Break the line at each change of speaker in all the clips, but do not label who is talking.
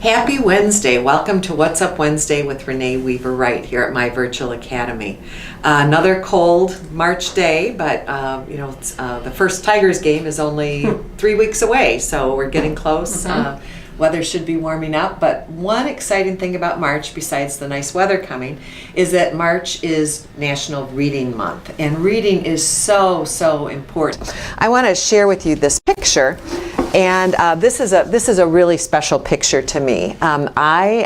Happy Wednesday. Welcome to What's Up Wednesday with Renee Weaver-Wright here at my virtual academy. Another cold March day, but the first Tigers game is only 3 weeks away, so we're getting close. Weather should be warming up, but one exciting thing about March, besides the nice weather coming, is that March is National Reading Month, and reading is so important. I want to share with you this picture. And this is a really special picture to me. I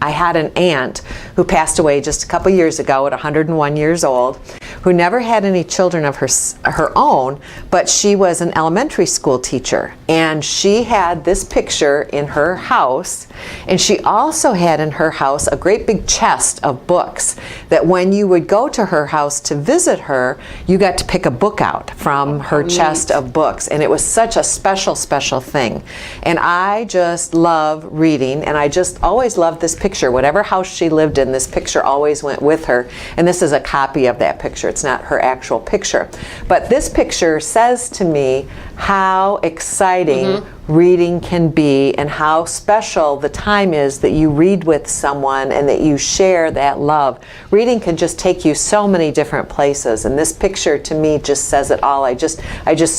had an aunt who passed away just a couple years ago at 101 years old, who never had any children of her own, but she was an elementary school teacher, and she had this picture in her house, and she also had in her house a great big chest of books that when you would go to her house to visit her, you got to pick a book out from her chest of books, and it was such a special thing. And I just love reading, and I just always loved this picture. Whatever house she lived in, this picture always went with her, and this is a copy of that picture. It's not her actual picture. But this picture says to me how exciting reading can be and how special the time is that you read with someone and that you share that love. Reading can just take you so many different places, and this picture to me just says it all. I just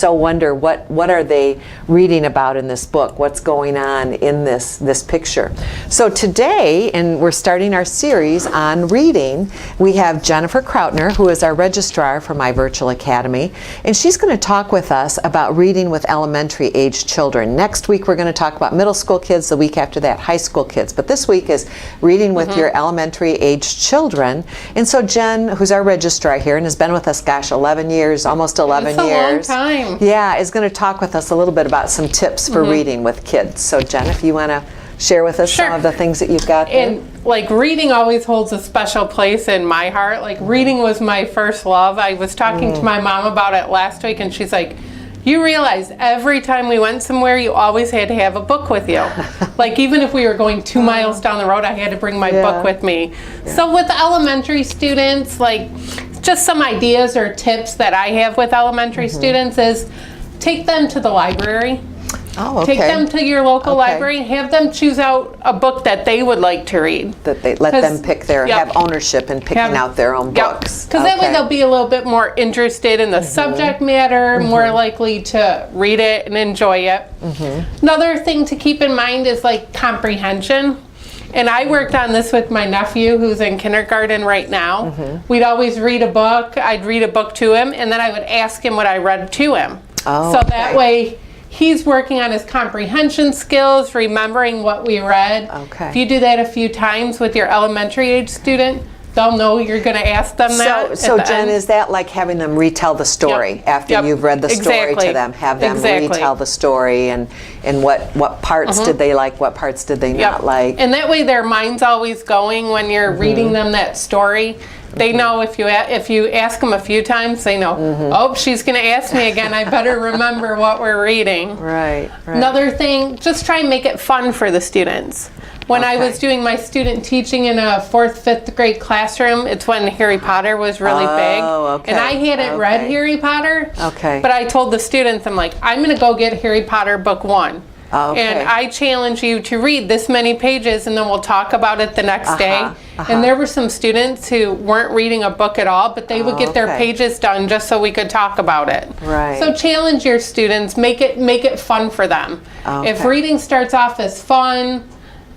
so wonder what are they reading about in this book? What's going on in this picture? So today, and we're starting our series on reading, we have Jennifer Krautner, who is our registrar for my virtual academy, and she's going to talk with us about reading with elementary age children. Next week we're going to talk about middle school kids, the week after that high school kids, but this week is reading with your elementary age children. And so Jen, who's our registrar here and has been with us, gosh, 11 years, almost 11 years.
It's a long time.
Yeah, is going to talk with us a little bit about some tips for reading with kids. So Jen, if you want to share with us some of the things that you've got there.
And like reading always holds a special place in my heart. Like reading was my first love. I was talking to my mom about it last week, and she's like, you realize every time we went somewhere, you always had to have a book with you. Like even if we were going 2 miles down the road, I had to bring my book with me. So with elementary students, like just some ideas or tips that I have with elementary students is take them to the library.
Oh, okay.
Take them to your local library, have them choose out a book that they would like to read.
That they let them pick have ownership in picking out their own books.
Because that way they'll be a little bit more interested in the subject matter, more likely to read it and enjoy it. Another thing to keep in mind is like comprehension. And I worked on this with my nephew who's in kindergarten right now. We'd always read a book, I'd read a book to him, and then I would ask him what I read to him. So that way he's working on his comprehension skills, remembering what we read. If you do that a few times with your elementary age student, they'll know you're going to ask them that.
So Jen, is that like having them retell the story after you've read the story to them? Have them retell the story and what parts did they like, what parts did they not like?
And that way their mind's always going when you're reading them that story. They know if you ask them a few times, they know, oh, she's going to ask me again. I better remember what we're reading.
Right.
Another thing, just try and make it fun for the students. When I was doing my student teaching in a 4th, 5th grade classroom, it's when Harry Potter was really big. And I hadn't read Harry Potter. But I told the students, I'm like, I'm going to go get Harry Potter book 1. And I challenge you to read this many pages, and then we'll talk about it the next day. And there were some students who weren't reading a book at all, but they would get their pages done just so we could talk about it. So challenge your students, make it fun for them. If reading starts off as fun,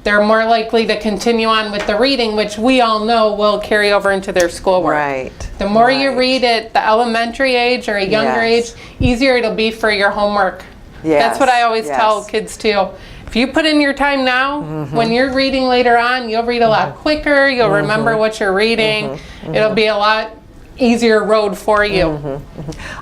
they're more likely to continue on with the reading, which we all know will carry over into their schoolwork. The more you read at the elementary age or a younger age, easier it'll be for your homework. That's what I always tell kids too. If you put in your time now, when you're reading later on, you'll read a lot quicker, you'll remember what you're reading, it'll be a lot easier road for you.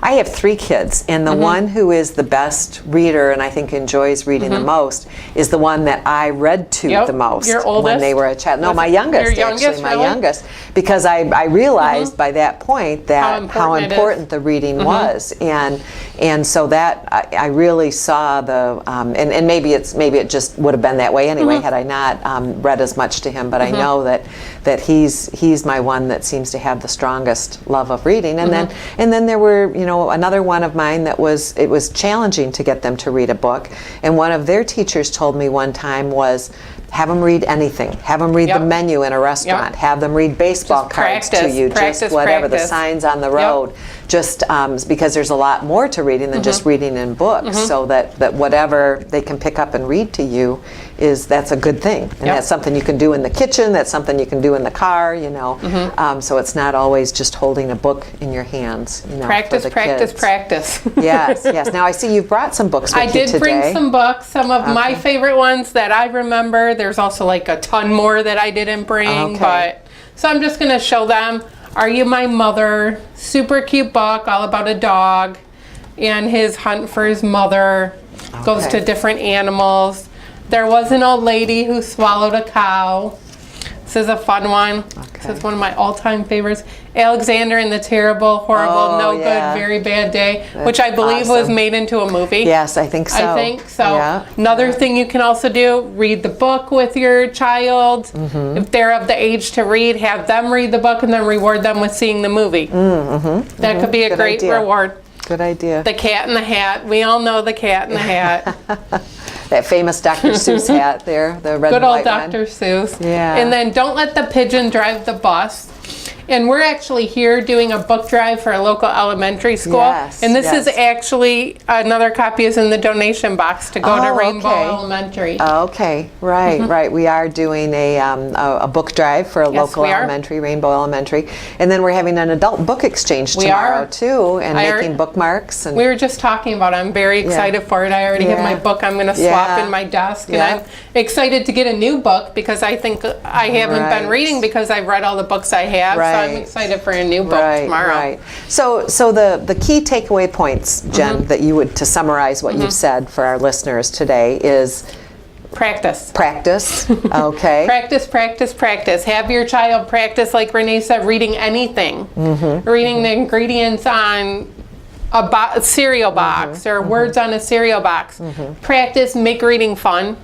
I have 3 kids, and the one who is the best reader and I think enjoys reading the most is the one that I read to the most.
Your oldest?
When they were a child. No, my youngest, my youngest, because I realized by that point that how important the reading was, and so that I really saw the and maybe it just would have been that way anyway had I not read as much to him, but I know that he's my one that seems to have the strongest love of reading. And then there were, you know, another one of mine that it was challenging to get them to read a book. And one of their teachers told me one time was, have them read anything. Have them read the menu in a restaurant. Have them read baseball cards to you. Just whatever, the signs on the road. Just because there's a lot more to reading than just reading in books. So that whatever they can pick up and read to you that's a good thing. And that's something you can do in the kitchen. That's something you can do in the car, you know. So it's not always just holding a book in your hands, you know,
practice,
for the
practice,
kids.
practice.
Yes. Now I see you've brought some books with you today.
I did bring some books, some of my favorite ones that I remember. There's also like a ton more that I didn't bring, but so I'm just going to show them. Are You My Mother? Super cute book, all about a dog and his hunt for his mother. Goes to different animals. There Was an Old Lady Who Swallowed a Cow. This is a fun one. This is one of my all-time favorites. Alexander and the Terrible, Horrible, No Good, Very Bad Day, which I believe was made into a movie.
Yes, I think so.
Another thing you can also do, read the book with your child. If they're of the age to read, have them read the book and then reward them with seeing the movie. That could be a great reward.
Good idea.
The Cat in the Hat. We all know the Cat in the Hat.
That famous Dr. Seuss hat there, the red and white one.
Good old Dr. Seuss.
Yeah.
And then Don't Let the Pigeon Drive the Bus. And we're actually here doing a book drive for a local elementary school. And this is actually, another copy is in the donation box to go to Rainbow Elementary.
Right. We are doing a book drive for a local elementary, Rainbow Elementary. And then we're having an adult book exchange tomorrow too, and making bookmarks. And
we were just talking about it. I'm very excited for it. I already have my book I'm going to swap in my desk. And I'm excited to get a new book because I think I haven't been reading because I've read all the books I have. So I'm excited for a new book tomorrow. So the key takeaway points, Jen, that you would, to summarize what you've said for our listeners today is practice.
Practice.
Practice. Have your child practice, like Renee said, reading anything. Reading the ingredients on a cereal box or words on a cereal box. Practice, make reading fun.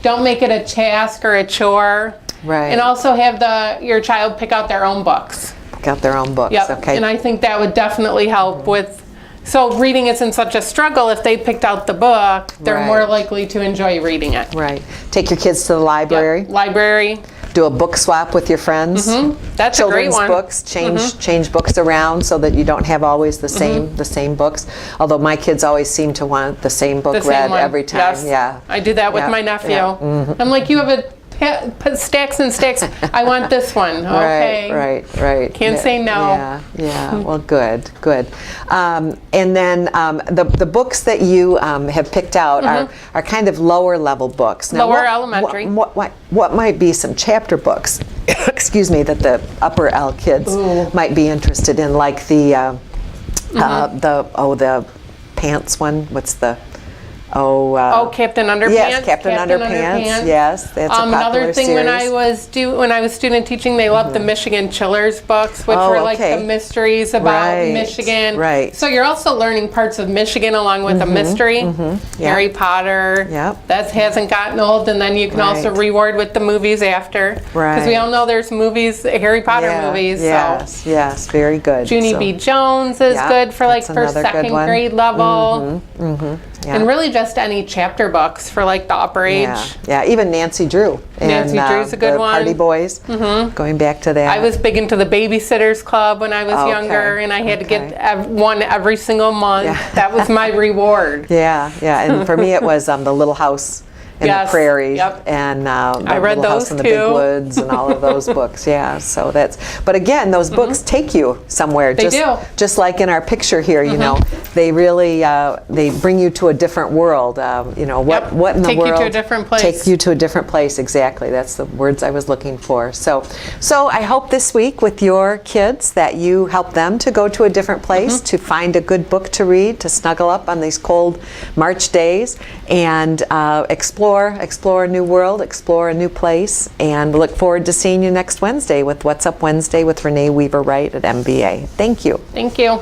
Don't make it a task or a chore. And also have your child pick out their own books.
Pick out their own books,
And I think that would definitely help with, so reading isn't such a struggle. If they picked out the book, they're more likely to enjoy reading it.
Take your kids to the library.
Library.
Do a book swap with your friends.
That's a great one.
Children's books, change books around so that you don't have always the same books. Although my kids always seem to want the same book read every time.
I do that with my nephew. I'm like, you have stacks and stacks. I want this one. Right. Can't say no.
Well, good. And then the books that you have picked out are kind of lower level books. Now,
lower elementary.
What might be some chapter books? Excuse me, that the upper L kids might be interested in, like the pants one. What's the
Captain Underpants.
Yes, Captain Underpants. Yes, that's a popular
another thing
series.
when I was student teaching, they loved the Michigan Chillers books, which were like the mysteries about Michigan. So you're also learning parts of Michigan along with a mystery. Harry Potter. That hasn't gotten old, and then you can also reward with the movies after. Because we all know there's Harry Potter movies.
Yes, very good.
Junie B. Jones is good for like first, second grade level. And really just any chapter books for like the upper age.
Even Nancy Drew.
Nancy Drew's a good one.
Party Boys. Going back to that.
I was big into the Babysitters Club when I was younger, and I had to get one every single month. That was my reward.
And for me it was The Little House in the Prairie, and I read Little House in the Big Woods, and all of those books. So but again, those books take you somewhere.
They do.
Just like in our picture here, you know, they really they bring you to a different world. You know, what in the world?
Take you to a different place.
Take you to a different place. Exactly. That's the words I was looking for. So I hope this week with your kids that you help them to go to a different place, to find a good book to read, to snuggle up on these cold March days, and explore a new world, explore a new place, and look forward to seeing you next Wednesday with What's Up Wednesday with Renee Weaver-Wright at MBA. Thank you.
Thank you.